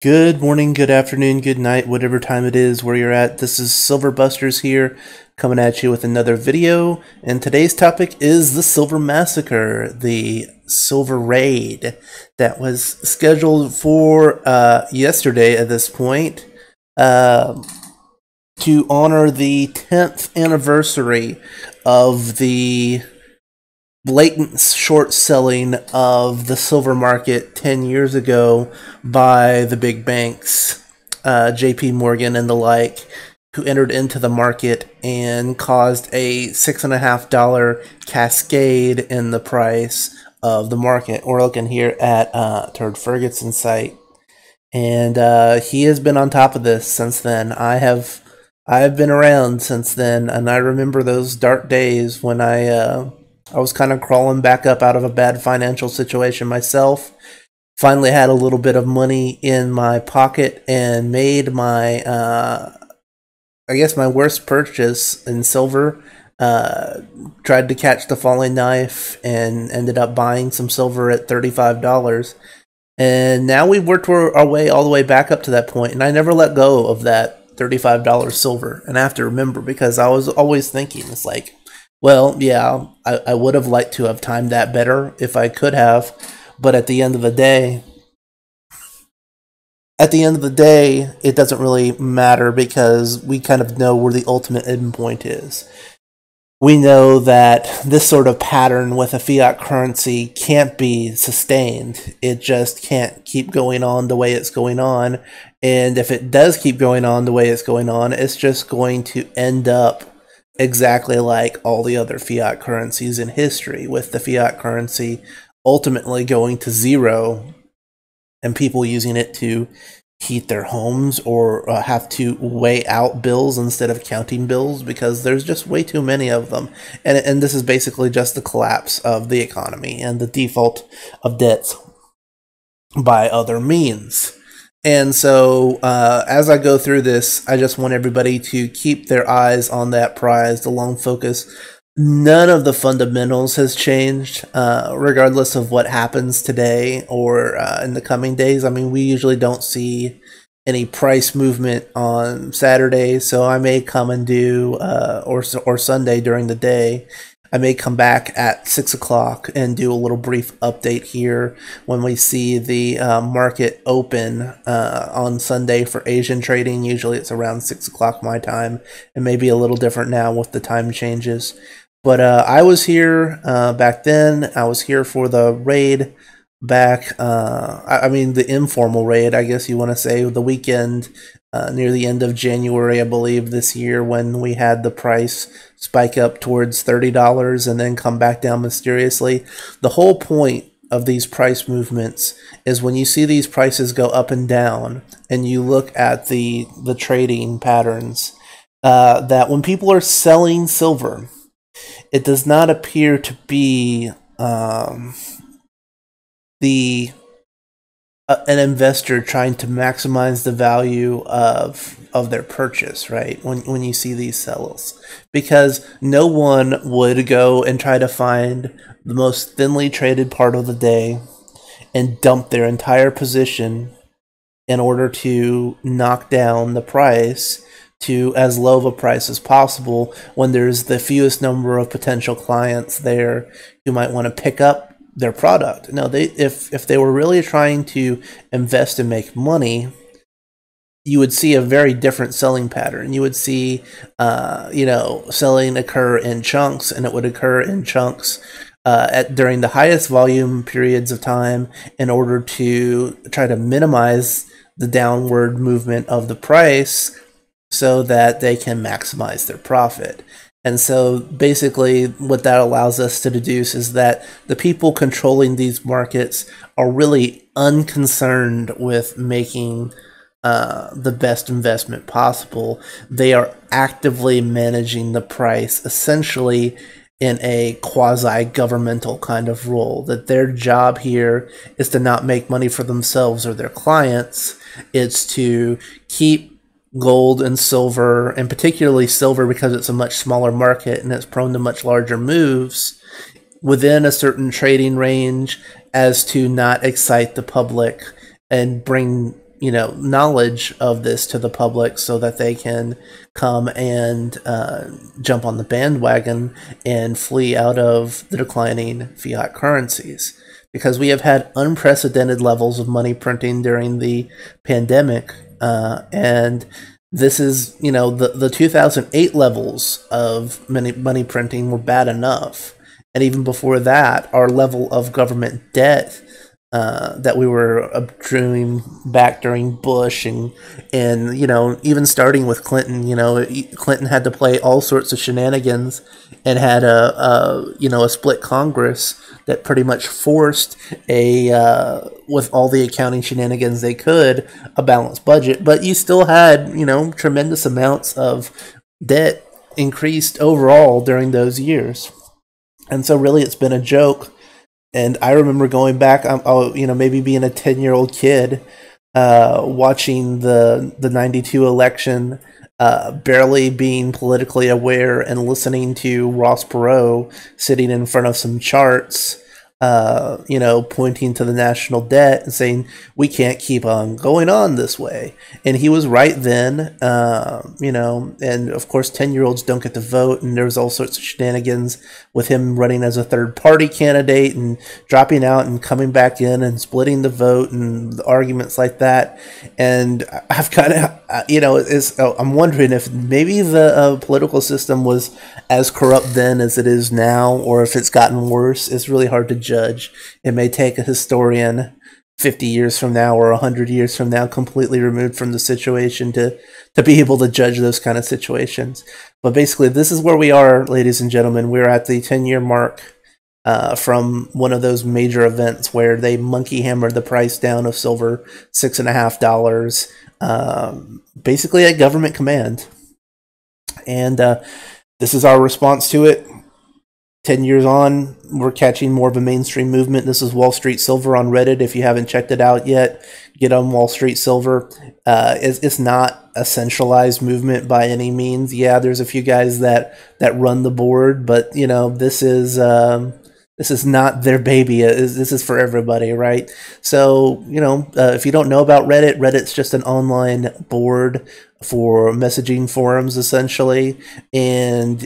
Good morning, good afternoon, good night, whatever time it is where you're at. This is Silver Busters here, coming at you with another video. And today's topic is the Silver Massacre, the Silver Raid that was scheduled for yesterday at this point to honor the 10th anniversary of the blatant short selling of the silver market 10 years ago by the big banks, JP Morgan and the like, who entered into the market and caused a $6.50 cascade in the price of the market. We're looking here at Turd Ferguson's site, and he has been on top of this since then. I've been around since then, and I remember those dark days when I was kind of crawling back up out of a bad financial situation myself. Finally had a little bit of money in my pocket and made my, I guess my worst purchase in silver. Tried to catch the falling knife and ended up buying some silver at $35. And now we've worked our way all the way back up to that point, and I never let go of that $35 silver. And I have to remember, because I was always thinking, it's like, well, yeah, I would have liked to have timed that better if I could have, but at the end of the day, it doesn't really matter, because we kind of know where the ultimate endpoint is. We know that this sort of pattern with a fiat currency can't be sustained. It just can't keep going on the way it's going on. And if it does keep going on the way it's going on, it's just going to end up exactly like all the other fiat currencies in history, with the fiat currency ultimately going to zero and people using it to heat their homes or have to weigh out bills instead of counting bills, because there's just way too many of them. And this is basically just the collapse of the economy and the default of debts by other means. And so as I go through this, I just want everybody to keep their eyes on that prize, the long focus. None of the fundamentals has changed, regardless of what happens today or in the coming days. I mean, we usually don't see any price movement on Saturday, so I may come and do, or Sunday during the day, I may come back at 6 o'clock and do a little brief update here when we see the market open on Sunday for Asian trading. Usually it's around 6 o'clock my time. It may be a little different now with the time changes. But I was here back then. I was here for the raid back, I mean the informal raid, I guess you want to say, the weekend near the end of January, I believe, this year, when we had the price spike up towards $30 and then come back down mysteriously. The whole point of these price movements is when you see these prices go up and down and you look at the trading patterns, that when people are selling silver, it does not appear to be an investor trying to maximize the value of their purchase, right? When you see these sells, because no one would go and try to find the most thinly traded part of the day and dump their entire position in order to knock down the price to as low of a price as possible, when there's the fewest number of potential clients there who might want to pick up their product. No, if they were really trying to invest and make money, you would see a very different selling pattern. You would see, selling occur in chunks, and it would occur in chunks during the highest volume periods of time in order to try to minimize the downward movement of the price so that they can maximize their profit. And so basically what that allows us to deduce is that the people controlling these markets are really unconcerned with making the best investment possible. They are actively managing the price, essentially in a quasi-governmental kind of role, that their job here is to not make money for themselves or their clients. It's to keep gold and silver, and particularly silver because it's a much smaller market and it's prone to much larger moves, within a certain trading range, as to not excite the public and bring knowledge of this to the public so that they can come and jump on the bandwagon and flee out of the declining fiat currencies. Because we have had unprecedented levels of money printing during the pandemic, and this is, the 2008 levels of money printing were bad enough. And even before that, our level of government debt that we were accruing back during Bush and even starting with Clinton, Clinton had to play all sorts of shenanigans and had a split Congress that pretty much forced with all the accounting shenanigans they could, a balanced budget. But you still had, tremendous amounts of debt increased overall during those years. And so really it's been a joke. And I remember going back, maybe being a 10-year-old kid, watching the 92 election, barely being politically aware and listening to Ross Perot sitting in front of some charts, pointing to the national debt and saying, we can't keep on going on this way. And he was right then, and of course 10-year-olds don't get to vote, and there's all sorts of shenanigans with him running as a third-party candidate and dropping out and coming back in and splitting the vote and arguments like that. And I've kind of, I'm wondering if maybe the political system was as corrupt then as it is now, or if it's gotten worse. It's really hard to judge. It may take a historian 50 years from now or 100 years from now, completely removed from the situation, to be able to judge those kind of situations. But basically, this is where we are, ladies and gentlemen. We're at the 10-year mark from one of those major events where they monkey hammered the price down of silver $6.50, basically at government command. And this is our response to it. 10 years on, we're catching more of a mainstream movement. This is Wallstreet Silver on Reddit. If you haven't checked it out yet, get on Wallstreet Silver. It's not a centralized movement by any means. Yeah, there's a few guys that run the board, but this is not their baby. This is for everybody, right? So, if you don't know about Reddit, Reddit's just an online board for messaging forums, essentially, and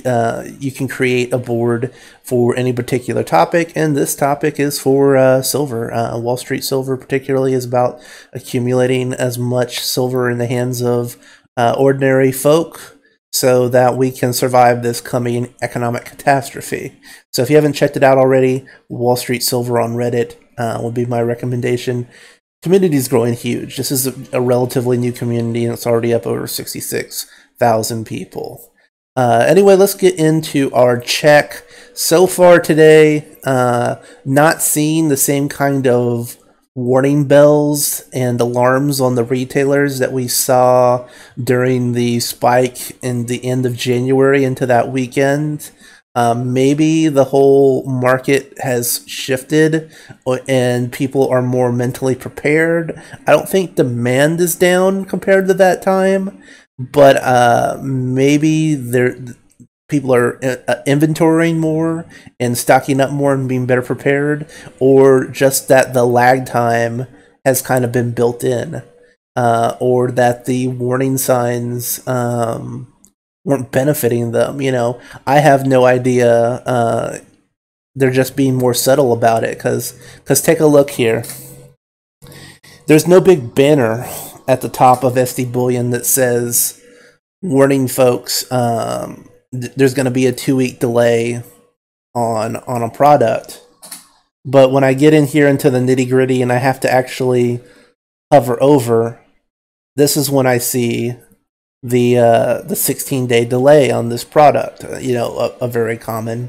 you can create a board for any particular topic, and this topic is for silver. Wallstreet Silver particularly is about accumulating as much silver in the hands of ordinary folk so that we can survive this coming economic catastrophe. So if you haven't checked it out already, Wallstreet Silver on Reddit would be my recommendation. Community is growing huge. This is a relatively new community, and it's already up over 66,000 people. Anyway, let's get into our check. So far today, not seeing the same kind of warning bells and alarms on the retailers that we saw during the spike in the end of January into that weekend. Maybe the whole market has shifted and people are more mentally prepared. I don't think demand is down compared to that time, but maybe people are inventorying more and stocking up more and being better prepared, or just that the lag time has kind of been built in, or that the warning signs weren't benefiting them. I have no idea. They're just being more subtle about it, because take a look here. There's no big banner at the top of SD Bullion that says, warning folks, there's going to be a 2-week delay on a product. But when I get in here into the nitty gritty and I have to actually hover over, this is when I see the 16-day delay on this product, a very common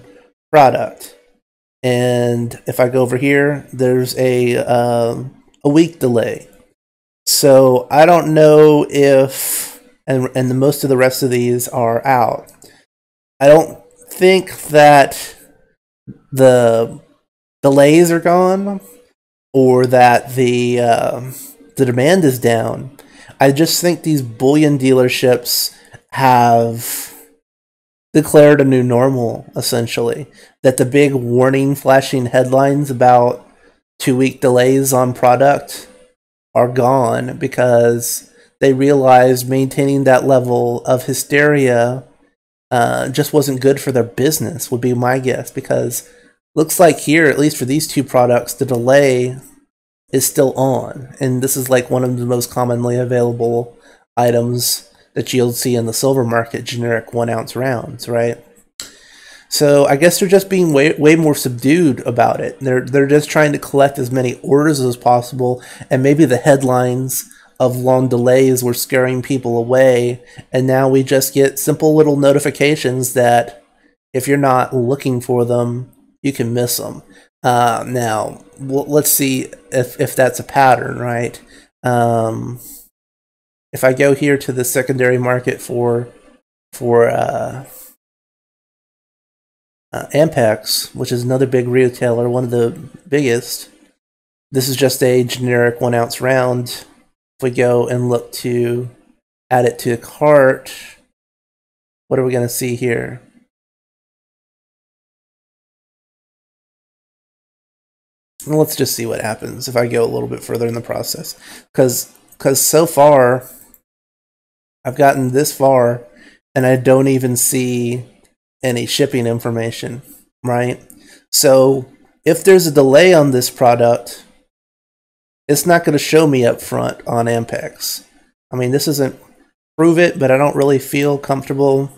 product. And if I go over here, there's a week delay. So I don't know if, and most of the rest of these are out. I don't think that the delays are gone or that the demand is down. I just think these bullion dealerships have declared a new normal, essentially. That the big warning flashing headlines about 2-week delays on product are gone because they realized maintaining that level of hysteria just wasn't good for their business, would be my guess. Because looks like here, at least for these two products, the delay is still on. And this is like one of the most commonly available items that you'll see in the silver market, generic 1 ounce rounds, right? So I guess they're just being way more subdued about it. They're just trying to collect as many orders as possible, and maybe the headlines of long delays were scaring people away, and now we just get simple little notifications that if you're not looking for them, you can miss them. Now, let's see if that's a pattern, right? If I go here to the secondary market for Ampex, which is another big retailer, one of the biggest. This is just a generic 1 ounce round. If we go and look to add it to a cart, what are we going to see here? Well, let's just see what happens if I go a little bit further in the process. Because so far, I've gotten this far, and I don't even see any shipping information, right? So if there's a delay on this product, it's not going to show me up front on Ampex. I mean, this isn't prove it, but I don't really feel comfortable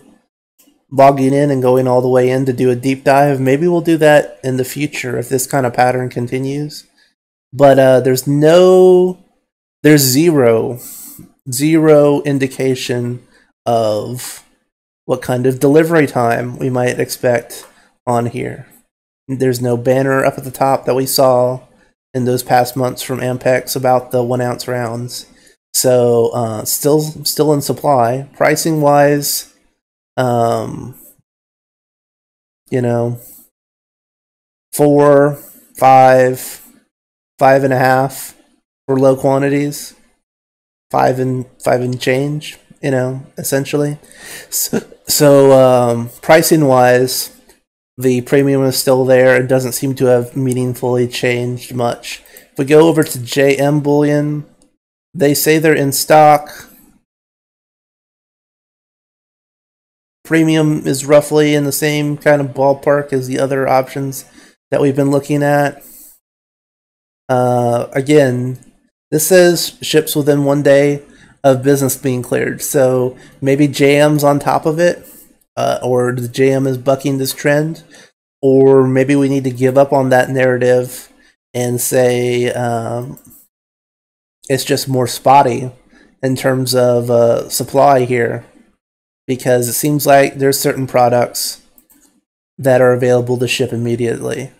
logging in and going all the way in to do a deep dive. Maybe we'll do that in the future if this kind of pattern continues. But there's zero indication of what kind of delivery time we might expect on here. There's no banner up at the top that we saw in those past months from Ampex about the 1 ounce rounds. So still in supply. Pricing wise, you know, 4, 5, 5.5 for low quantities, 5 and change, you know, essentially. So pricing wise, the premium is still there. It doesn't seem to have meaningfully changed much. If we go over to JM Bullion, they say they're in stock. Premium is roughly in the same kind of ballpark as the other options that we've been looking at. Again, this says ships within 1 day of business being cleared. So maybe JM's on top of it, or the JM is bucking this trend, or maybe we need to give up on that narrative and say it's just more spotty in terms of supply here, because it seems like there's certain products that are available to ship immediately,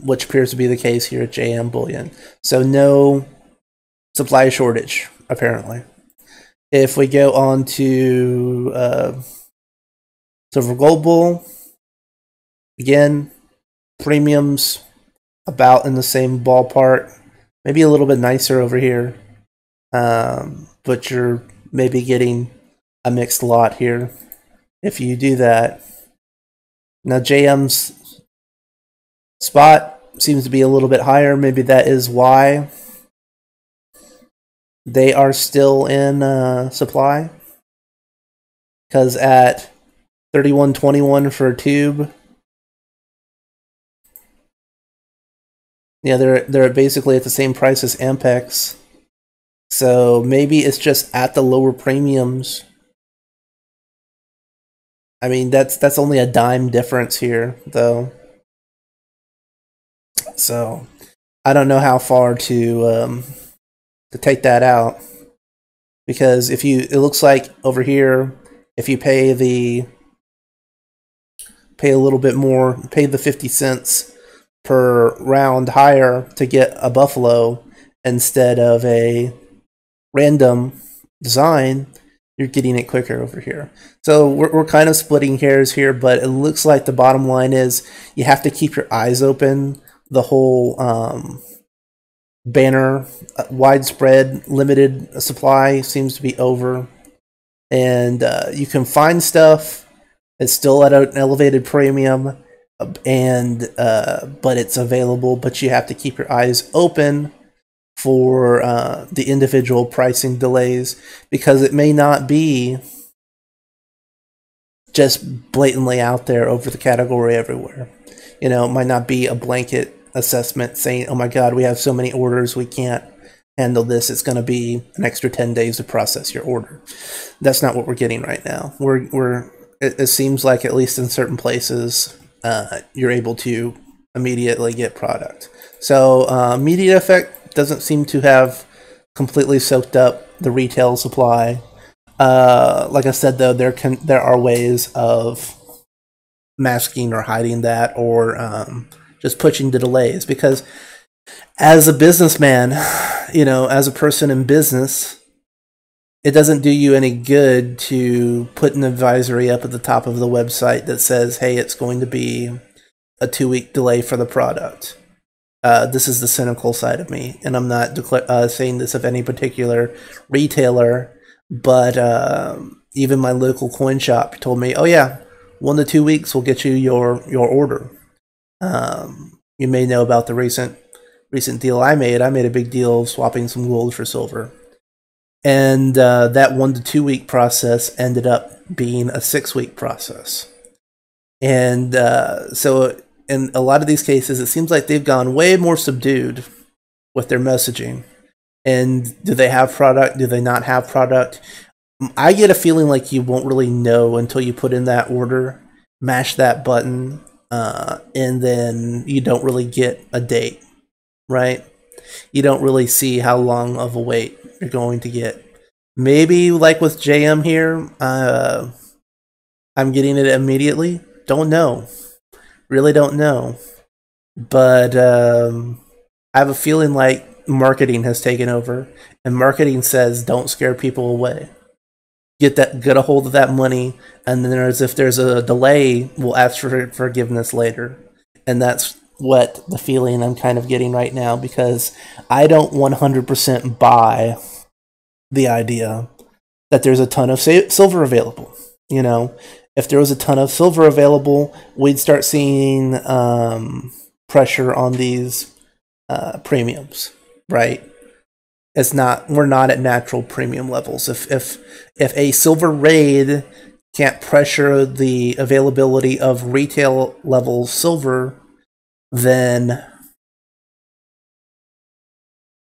which appears to be the case here at JM Bullion. So no supply shortage, apparently. If we go on to Silver Gold Bull, again, premiums about in the same ballpark, maybe a little bit nicer over here, but you're maybe getting a mixed lot here if you do that. Now JM's spot seems to be a little bit higher. Maybe that is why they are still in supply, because at $31.21 for a tube, yeah, they're basically at the same price as Ampex. So maybe it's just at the lower premiums. I mean, that's only a dime difference here, though. So I don't know how far to take that out, because if you, it looks like over here, if you pay a little bit more, pay the 50 cents per round higher to get a buffalo instead of a random design, you're getting it quicker over here. So we're kind of splitting hairs here, but it looks like the bottom line is you have to keep your eyes open. The whole banner, widespread, limited supply seems to be over. And you can find stuff. It's still at an elevated premium, and but it's available. But you have to keep your eyes open for the individual pricing delays, because it may not be just blatantly out there over the category everywhere. It might not be a blanket assessment saying, oh my God, we have so many orders, we can't handle this. It's going to be an extra 10 days to process your order. That's not what we're getting right now. It seems like, at least in certain places, you're able to immediately get product. So immediate effect doesn't seem to have completely soaked up the retail supply. Like I said, though, there are ways of masking or hiding that, or just pushing the delays. Because as a businessman, as a person in business, it doesn't do you any good to put an advisory up at the top of the website that says, hey, it's going to be a 2-week delay for the product. This is the cynical side of me, and I'm not saying this of any particular retailer, but even my local coin shop told me, oh yeah, 1 to 2 weeks will get you your order. You may know about the recent deal I made. I made a big deal swapping some gold for silver. And that 1 to 2 week process ended up being a 6-week process. And so in a lot of these cases, it seems like they've gone way more subdued with their messaging. And do they have product? Do they not have product? I get a feeling like you won't really know until you put in that order, mash that button, and then you don't really get a date, right? You don't really see how long of a wait you're going to get. Maybe like with JM here, I'm getting it immediately. Don't know. Really don't know. But I have a feeling like marketing has taken over, and marketing says don't scare people away. Get a hold of that money, and then if there's a delay, we'll ask for forgiveness later. And that's what the feeling I'm kind of getting right now, because I don't 100% buy the idea that there's a ton of silver available. If there was a ton of silver available, we'd start seeing pressure on these premiums, right? We're not at natural premium levels. If a silver raid can't pressure the availability of retail level silver, then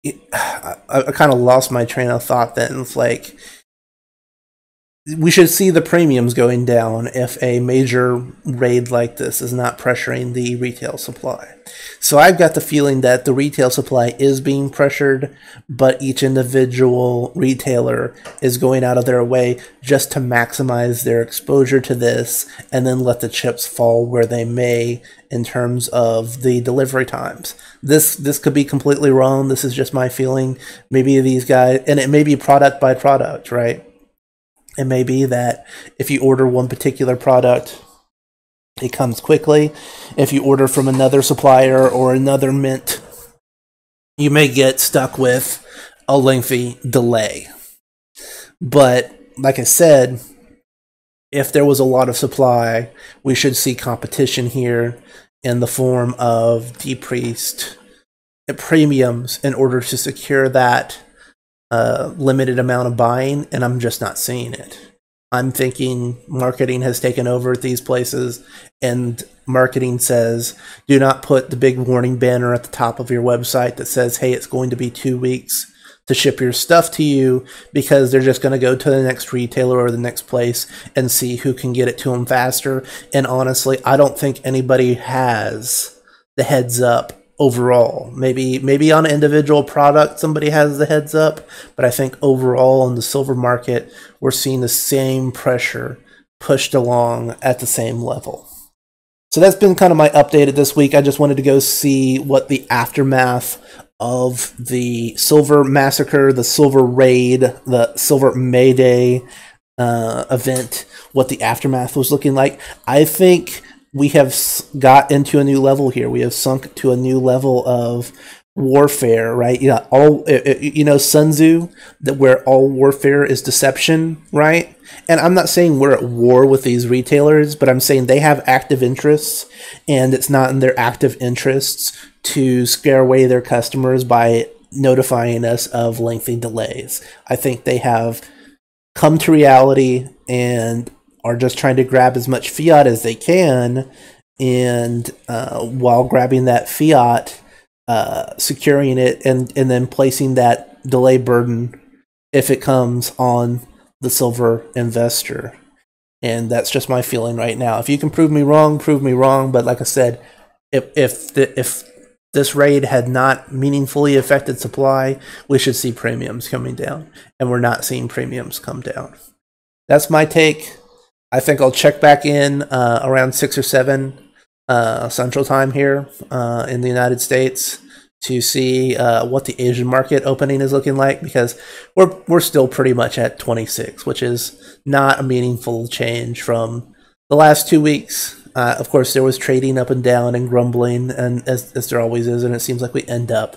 I kind of lost my train of thought. Then it's like, we should see the premiums going down if a major raid like this is not pressuring the retail supply. So I've got the feeling that the retail supply is being pressured, but each individual retailer is going out of their way just to maximize their exposure to this, and then let the chips fall where they may in terms of the delivery times. This could be completely wrong. This is just my feeling. Maybe these guys, and it may be product by product, right? It may be that if you order one particular product, it comes quickly. If you order from another supplier or another mint, you may get stuck with a lengthy delay. But like I said, if there was a lot of supply, we should see competition here in the form of decreased premiums in order to secure that limited amount of buying, and I'm just not seeing it. I'm thinking marketing has taken over at these places, and marketing says, do not put the big warning banner at the top of your website that says, hey, it's going to be 2 weeks to ship your stuff to you, because they're just going to go to the next retailer or the next place and see who can get it to them faster. And honestly, I don't think anybody has the heads up overall. Maybe on an individual product somebody has the heads up, but I think overall in the silver market, we're seeing the same pressure pushed along at the same level. So that's been kind of my update this week. I just wanted to go see what the aftermath of the silver massacre, the silver raid, the silver May Day event, what the aftermath was looking like. I think we have got into a new level here. We have sunk to a new level of warfare, right? Sun Tzu, that where all warfare is deception, right? And I'm not saying we're at war with these retailers, but I'm saying they have active interests, and it's not in their active interests to scare away their customers by notifying us of lengthy delays. I think they have come to reality and are just trying to grab as much fiat as they can, and while grabbing that fiat, securing it, and then placing that delay burden if it comes on the silver investor. And that's just my feeling right now. If you can prove me wrong, prove me wrong. But like I said, if this raid had not meaningfully affected supply, we should see premiums coming down. And we're not seeing premiums come down. That's my take. I think I'll check back in around 6 or 7 Central Time here in the United States to see what the Asian market opening is looking like, because we're still pretty much at 26, which is not a meaningful change from the last 2 weeks. Of course, there was trading up and down and grumbling, and as there always is, and it seems like we end up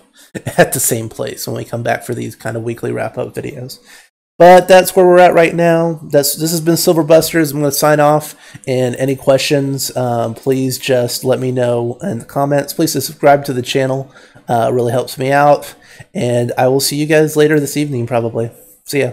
at the same place when we come back for these kind of weekly wrap-up videos. But that's where we're at right now. This has been Silver Busters. I'm going to sign off. And any questions, please just let me know in the comments. Please subscribe to the channel. It really helps me out. And I will see you guys later this evening, probably. See ya.